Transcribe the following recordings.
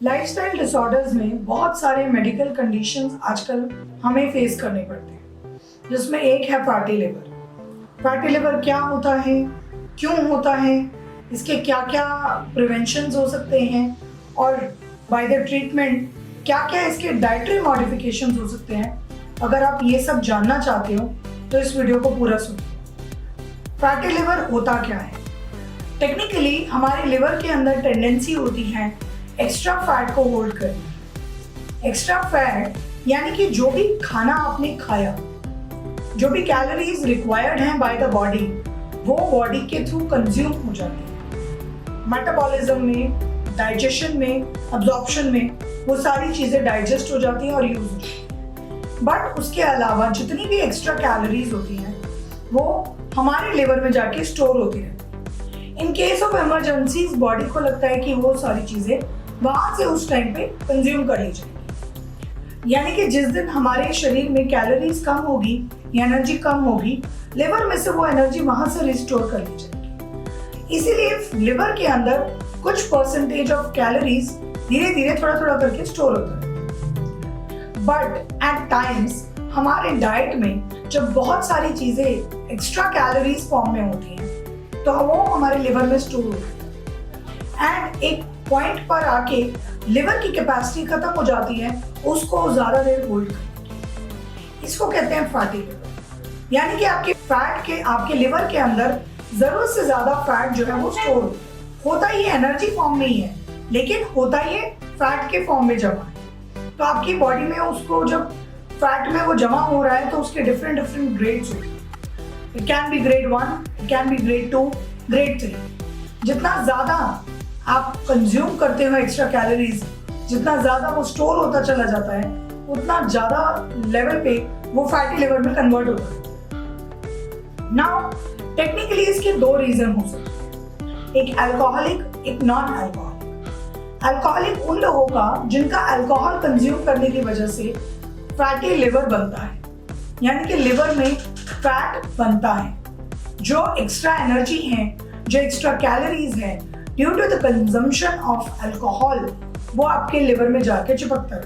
Lifestyle disorders में बहुत सारे मेडिकल कंडीशंस आजकल हमें फेस करने पड़ते हैं, जिसमें एक है फैटी लिवर। फैटी लिवर क्या होता है, क्यों होता है, इसके क्या क्या प्रिवेंशंस हो सकते हैं और बाय द ट्रीटमेंट क्या क्या इसके डाइटरी मॉडिफिकेशंस हो सकते हैं। अगर आप ये सब जानना चाहते हो तो इस वीडियो को पूरा सुनो। फैटी लिवर होता क्या है? टेक्निकली हमारे लिवर के अंदर टेंडेंसी होती है एक्स्ट्रा फैट को होल्ड करनी। एक्स्ट्रा फैट यानी कि जो भी खाना आपने खाया, जो भी कैलोरीज रिक्वायर्ड हैं बाय द बॉडी, वो बॉडी के थ्रू कंज्यूम हो जाती है। मेटाबॉलिज्म में, डाइजेशन में, अब्जॉर्प्शन में वो सारी चीज़ें डाइजेस्ट हो जाती हैं और यूज हो जाती हैं। बट उसके अलावा जितनी भी एक्स्ट्रा कैलोरीज होती हैं वो हमारे लिवर में जाके स्टोर होती रहती हैं। In case of emergency body को लगता है कि वो सारी चीज़ें वहाँ से उस टाइम पे कंज्यूम कर ली जाएगी। यानी कि जिस दिन हमारे शरीर में कैलोरीज कम होगी या एनर्जी कम होगी, लिवर में से वो एनर्जी वहाँ से रिस्टोर कर ली जाएगी। इसीलिए लिवर के अंदर कुछ परसेंटेज ऑफ कैलोरीज धीरे धीरे थोड़ा थोड़ा करके स्टोर होता है। बट एट टाइम्स हमारे डाइट में जब बहुत सारी चीज़ें एक्स्ट्रा कैलोरीज फॉर्म में होती हैं तो वो हमारे लिवर में स्टोर होती है एंड एक पॉइंट पर आके लिवर की कैपेसिटी खत्म हो जाती है उसको ज़्यादा देर होल्ड करने की। इसको कहते हैं फैटी लिवर। यानी कि आपके लिवर के अंदर ज़रूरत से ज़्यादा फैट जो है वो स्टोर होता ही एनर्जी फॉर्म में ही है, लेकिन होता ही फैट के फॉर्म में जमा है। तो आपकी बॉडी में उसको जब फैट में वो जमा हो रहा है तो उसके डिफरेंट ग्रेड्स होते हैं। It can be grade 1, it can be grade 2, grade 3। जितना ज़्यादा आप कंज्यूम करते हो एक्स्ट्रा कैलोरीज, जितना ज़्यादा वो स्टोर होता चला जाता है, उतना ज़्यादा लेवल पे वो फैटी लिवर में कन्वर्ट होता है। नाउ टेक्निकली इसके दो रीज़न हो सकते हैं, एक अल्कोहलिक, एक नॉन अल्कोहलिक। अल्कोहलिक उन लोगों का जिनका अल्कोहल कंज्यूम करने की वजह से फैटी लिवर बनता है, यानी कि लिवर में फैट बनता है। जो एक्स्ट्रा एनर्जी है, जो एक्स्ट्रा कैलोरीज है due to the consumption of alcohol, वो आपके लिवर में जाके चिपकता है।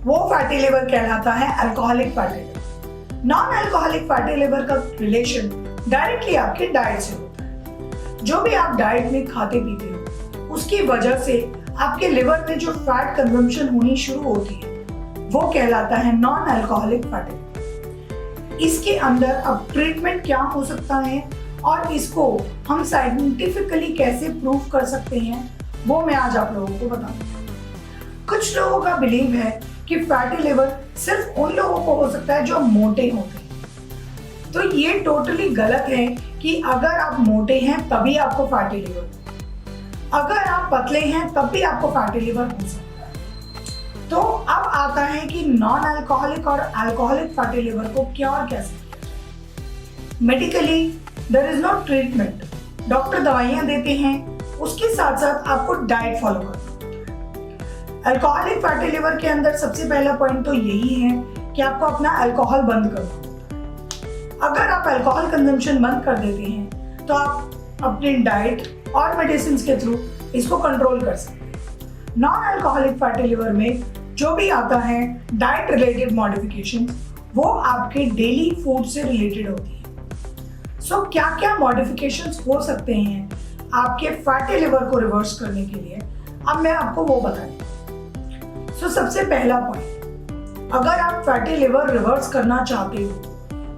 वो फैटी लिवर कहलाता है alcoholic fatty liver. Non alcoholic fatty liver का रिलेशन डायरेक्टली आपके डाइट से होता है। जो भी आप डाइट में खाते पीते हो उसकी वजह से आपके लिवर में जो फैट कंजम्पशन होनी शुरू होती है वो कहलाता है नॉन अल्कोहलिक फैटी लिवर। इसके अंदर अब ट्रीटमेंट क्या हो सकता है और इसको हम साइंटिफिकली कैसे प्रूव कर सकते हैं वो मैं आज आप लोगों को बताऊंगा। कुछ लोगों का बिलीव है कि फैटी लिवर सिर्फ उन लोगों को हो सकता है जो मोटे होते हैं। तो ये टोटली गलत है कि अगर आप मोटे हैं तभी आपको फैटी लिवर, अगर आप पतले हैं तब भी आपको फैटी लिवर हो सकता है। तो अब आता है कि नॉन अल्कोहलिक और अल्कोहलिक फैटी लिवर को क्या और कैसे किया जाए। Medically there is no treatment. Doctor दवाइयाँ देते हैं, उसके साथ साथ आपको डाइट फॉलो करना होता है। अल्कोहलिक फैटी लिवर के अंदर सबसे पहला पॉइंट तो यही है कि आपको अपना अल्कोहल बंद करना होता है। अगर आप अल्कोहल कंजम्पशन बंद कर देते हैं तो आप अपनी डाइट और मेडिसिन के थ्रू इसको कंट्रोल कर सकते हैं। नॉन अल्कोहलिक फैटी लिवर में जो भी आता है डाइट रिलेटेड मॉडिफिकेशन वो आपके डेली फूड से रिलेटेड होती है। सो क्या क्या मॉडिफिकेशंस हो सकते हैं आपके फैटी लिवर को रिवर्स करने के लिए, अब मैं आपको वो बताऊंगी। सो सबसे पहला पॉइंट, अगर आप फैटी लिवर रिवर्स करना चाहते हो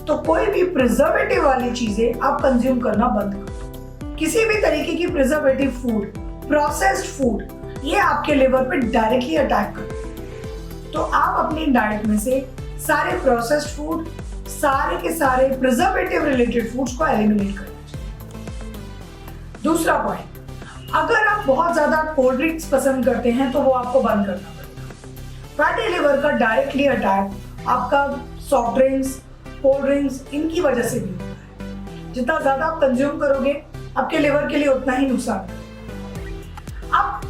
तो कोई भी प्रिजर्वेटिव वाली चीजें आप कंज्यूम करना बंद करो। किसी भी तरीके की प्रिजर्वेटिव फूड, प्रोसेस्ड फूड, ये आपके लिवर पे डायरेक्टली अटैक करते हैं। तो आप अपनी डाइट में से सारे प्रोसेस्ड फूड, सारे के सारे प्रिजर्वेटिव रिलेटेड फूड्स को एलिमिनेट करना चाहिए। दूसरा पॉइंट, अगर आप बहुत ज्यादा कोल्ड ड्रिंक्स पसंद करते हैं तो वो आपको बंद करना पड़ेगा। फैटी लिवर का डायरेक्टली अटैक आपका सॉफ्ट ड्रिंक्स, कोल्ड ड्रिंक्स, इनकी वजह से भी होता है। जितना ज्यादा आप कंज्यूम करोगे आपके लिवर के लिए उतना ही नुकसान है। अब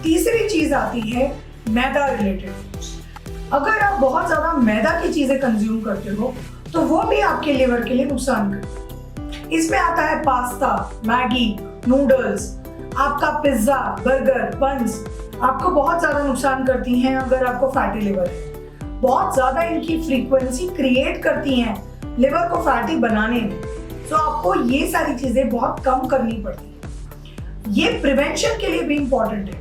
तीसरी चीज आती है मैदा रिलेटेड फूड्स। अगर आप बहुत ज्यादा मैदा की चीजें कंज्यूम करते हो तो वो भी आपके लिवर के लिए नुकसान करता है। इसमें आता है पास्ता, मैगी, नूडल्स, आपका पिज्जा, बर्गर, बन्स आपको बहुत ज्यादा नुकसान करती हैं अगर आपको फैटी लिवर है। बहुत ज्यादा इनकी फ्रीक्वेंसी क्रिएट करती हैं लिवर को फैटी बनाने में। तो आपको ये सारी चीजें बहुत कम करनी पड़ती है। ये प्रिवेंशन के लिए भी इम्पोर्टेंट है।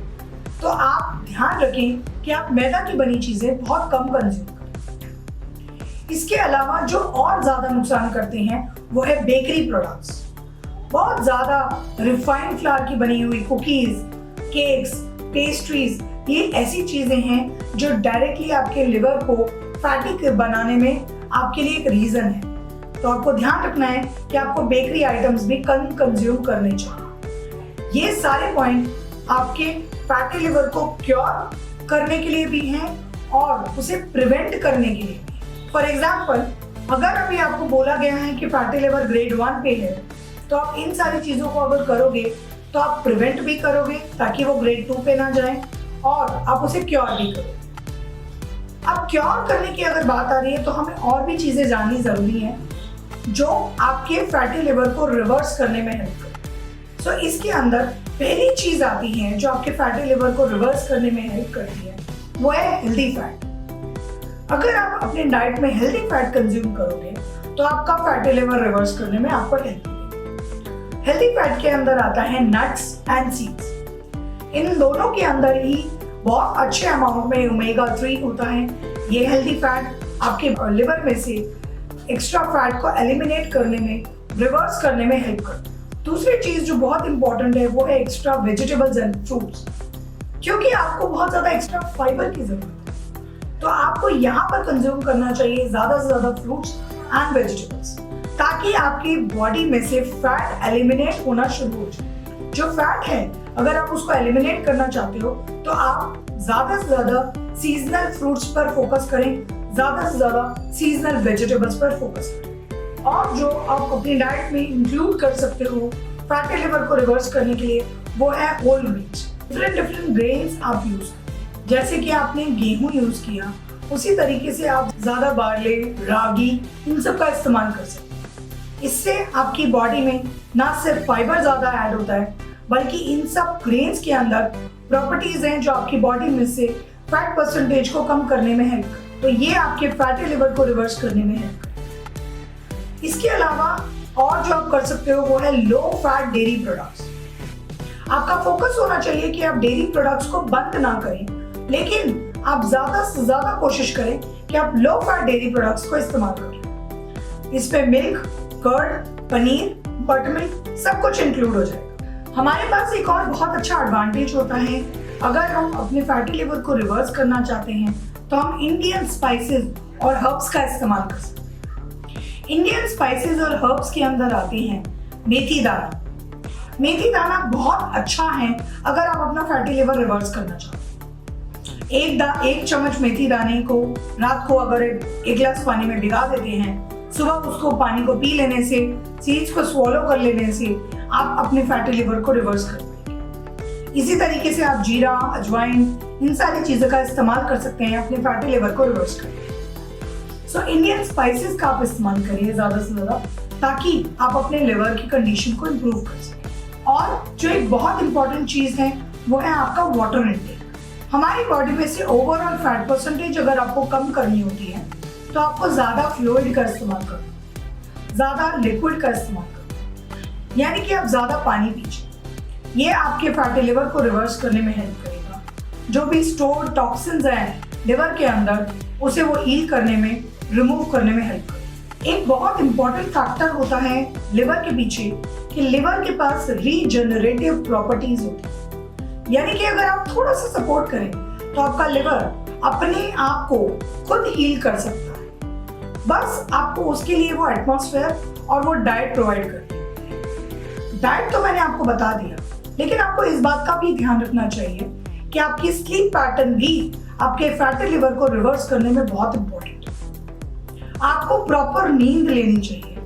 तो आप ध्यान रखें कि आप मैदा की बनी चीजें बहुत कम कंज्यूम करें। इसके अलावा जो और ज्यादा नुकसान करते हैं वो है बेकरी प्रोडक्ट्स। बहुत ज्यादा रिफाइंड फ्लावर की बनी हुई कुकीज, केक्स, पेस्ट्रीज, ये ऐसी चीजें हैं जो डायरेक्टली आपके लिवर को फैटी बनाने में आपके लिए एक रीजन है। तो आपको ध्यान रखना है कि आपको बेकरी आइटम्स भी कम कंज्यूम करने चाहिए। ये सारे पॉइंट आपके फैटी लिवर को क्योर करने के लिए भी हैं और उसे प्रिवेंट करने के लिए भी। फॉर एग्जाम्पल, अगर अभी आपको बोला गया है कि फैटी लिवर ग्रेड 1 पे है, तो आप इन सारी चीजों को अगर करोगे तो आप प्रिवेंट भी करोगे ताकि वो ग्रेड 2 पे ना जाए और आप उसे क्योर भी करोगे। अब क्योर करने की अगर बात आ रही है तो हमें और भी चीजें जाननी जरूरी है जो आपके फैटी लिवर को रिवर्स करने में हेल्प करे। सो इसके अंदर पहली चीज आती है जो आपके फैटी लिवर को रिवर्स करने में हेल्प करती है, वो है हेल्दी फैट। अगर आप अपने डाइट में हेल्दी फैट कंज्यूम करोगे तो आपका फैटी लिवर रिवर्स करने में आपको हेल्प मिलेगी। हेल्दी फैट के अंदर आता है नट्स एंड सीड्स। इन दोनों के अंदर ही बहुत अच्छे अमाउंट में ओमेगा 3 होता है। ये हेल्दी फैट आपके लिवर में से एक्स्ट्रा फैट को एलिमिनेट करने में, रिवर्स करने में हेल्प करता है। दूसरी चीज जो बहुत इंपॉर्टेंट है वो है एक्स्ट्रा वेजिटेबल्स एंड फ्रूट्स, क्योंकि आपको बहुत ज्यादा एक्स्ट्रा फाइबर की जरूरत है। तो आपको यहाँ पर कंज्यूम करना चाहिए ज्यादा से ज्यादा फ्रूट्स एंड वेजिटेबल्स, ताकि आपकी बॉडी में से फैट एलिमिनेट होना शुरू हो जाए। जो फैट है अगर आप उसको एलिमिनेट करना चाहते हो तो आप ज्यादा से ज्यादा सीजनल फ्रूट्स पर फोकस करें, ज्यादा से ज्यादा सीजनल वेजिटेबल्स पर फोकस करें। और जो आप अपनी डाइट में इंक्लूड कर सकते हो फैटी लिवर को रिवर्स करने के लिए वो है होल ग्रेन्स। डिफरेंट ग्रेन्स आप यूज करें। जैसे कि आपने गेहूं यूज किया, उसी तरीके से आप ज्यादा बार्ले, रागी, इन सब का इस्तेमाल कर सकते हैं। इससे आपकी बॉडी में ना सिर्फ फाइबर ज्यादा ऐड होता है बल्कि इन सब ग्रेन्स के अंदर प्रॉपर्टीज हैं जो आपकी बॉडी में से फैट परसेंटेज को कम करने में हेल्प करते हैं। तो ये आपके फैटी लिवर को रिवर्स करने में हेल्प करते हैं। इसके अलावा और जो आप कर सकते हो वो है लो फैट डेयरी प्रोडक्ट्स। आपका फोकस होना चाहिए कि आप डेयरी प्रोडक्ट्स को बंद ना करें, लेकिन आप ज्यादा से ज्यादा कोशिश करें कि आप लो फैट डेयरी प्रोडक्ट्स को इस्तेमाल करें। इसमें मिल्क, कर्ड, पनीर, बटरमिल्क सब कुछ इंक्लूड हो जाएगा। हमारे पास एक और बहुत अच्छा एडवांटेज होता है अगर हम अपने फैटी लिवर को रिवर्स करना चाहते हैं तो हम इंडियन स्पाइसेस और हर्ब्स का इस्तेमाल कर सकते हैं। इंडियन स्पाइसेस और हर्ब्स के अंदर आते हैं मेथी दाना। मेथी दाना बहुत अच्छा है अगर आप अपना फैटी लिवर रिवर्स करना चाहते हैं। एक चम्मच मेथी दाने को रात को अगर एक गिलास पानी में भिगा देते हैं, सुबह उसको पानी को पी लेने से, सीड्स को स्वॉलो कर लेने से आप अपने फैटी लिवर को रिवर्स कर पाएंगे। इसी तरीके से आप जीरा, अजवाइन, इन सारी चीजों का इस्तेमाल कर सकते हैं अपने फैटी लिवर को रिवर्स करने। सो इंडियन स्पाइसेस का आप इस्तेमाल करिए ज्यादा से ज्यादा, ताकि आप अपने लिवर की कंडीशन को इम्प्रूव कर सकें। और जो एक बहुत इंपॉर्टेंट चीज है वो है आपका वाटर इनटेक। हमारी बॉडी में से ओवरऑल फैट परसेंटेज अगर आपको कम करनी होती है तो आपको ज्यादा फ्लूइड का इस्तेमाल करना, ज्यादा लिक्विड का इस्तेमाल करना, यानी कि आप ज्यादा पानी पीजिए। ये आपके फैटी लिवर को रिवर्स करने में हेल्प करेगा। जो भी स्टोर टॉक्सिन्स हैं लिवर के अंदर, उसे वो हील करने में, रिमूव करने में हेल्प करेगा। एक बहुत इंपॉर्टेंट फैक्टर होता है लिवर के पीछे कि लिवर के पास रीजनरेटिव प्रॉपर्टीज होती है, यानी कि अगर आप थोड़ा सा सपोर्ट करें तो आपका लिवर अपने आप को खुद हील कर सकता है। बस आपको उसके लिए वो एटमॉस्फेयर और वो डाइट प्रोवाइड करती है। डाइट तो मैंने आपको बता दिया, लेकिन आपको इस बात का भी ध्यान रखना चाहिए कि आपकी स्लीप पैटर्न भी आपके फैटी लिवर को रिवर्स करने में बहुत इंपॉर्टेंट है। आपको प्रॉपर नींद लेनी चाहिए,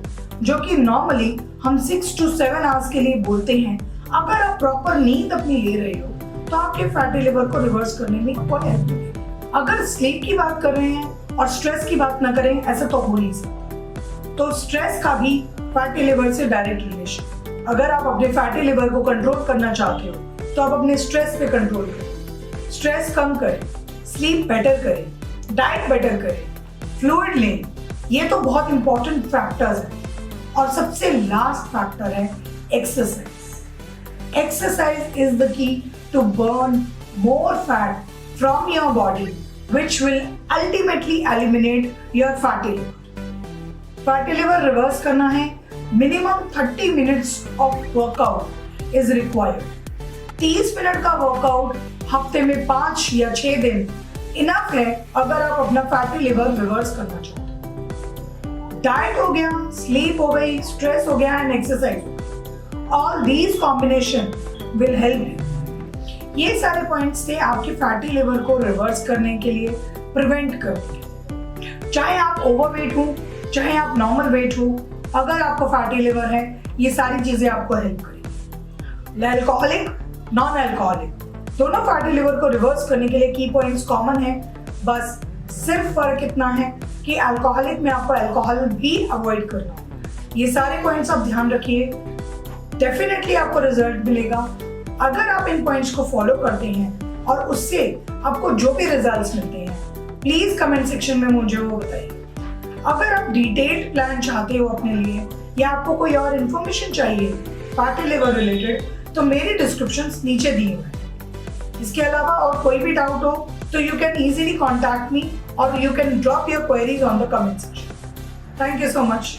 जो कि नॉर्मली हम 6 to 7 आवर्स के लिए बोलते हैं। अगर आप प्रॉपर नींद अपनी ले रहे हो तो आपके फैटी लिवर को रिवर्स करने में कोई हेल्प नहीं है। अगर स्लीप की बात कर रहे हैं और स्ट्रेस की बात ना करें, ऐसा तो हो नहीं सकता। तो स्ट्रेस का भी फैटी लिवर से डायरेक्ट रिलेशन। अगर आप अपने फैटी लिवर को कंट्रोल करना चाहते हो तो आप अपने स्ट्रेस पे कंट्रोल करें, स्ट्रेस कम करें, स्लीप बेटर करें, डाइट बेटर करें, फ्लूइड लें। ये तो बहुत इंपॉर्टेंट फैक्टर्स हैं। और सबसे लास्ट फैक्टर है exercise. Exercise is the key to burn more fat from your body, which will ultimately eliminate your fatty liver. Fatty liver reverse करना है, minimum 30 minutes of workout is required. 30 minute का workout हफ्ते में 5 या 6 दिन enough है अगर आप अपना फैटी लिवर रिवर्स करना चाहते हो। डाइट हो गया, स्लीप हो गई, स्ट्रेस हो गया and exercise, all these combination will help you. ये सारे पॉइंट्स थे आपके फैटी लिवर को रिवर्स करने के लिए, प्रिवेंट करने के लिए। चाहे आप ओवरवेट हो, चाहे आप नॉर्मल वेट हो, अगर आपको फैटी लिवर है ये सारी चीजें आपको हेल्प करेंगी। अल्कोहलिक, नॉन अल्कोहलिक, दोनों फैटी लिवर को रिवर्स करने के लिए की पॉइंट्स कॉमन है। बस सिर्फ फर्क इतना है कि अल्कोहलिक में आपको अल्कोहल भी अवॉइड करना होगा। ये सारे पॉइंट्स आप ध्यान रखिए, डेफिनेटली आपको रिजल्ट मिलेगा अगर आप इन पॉइंट्स को फॉलो करते हैं। और उससे आपको जो भी रिजल्ट्स मिलते हैं प्लीज कमेंट सेक्शन में मुझे वो बताइए। अगर आप डिटेल्ड प्लान चाहते हो अपने लिए या आपको कोई और इन्फॉर्मेशन चाहिए फैटी लिवर रिलेटेड तो मेरे डिस्क्रिप्शंस नीचे दिए हुए हैं। इसके अलावा और कोई भी डाउट हो तो you can easily contact me और you can drop your queries on the comment section. Thank you so much.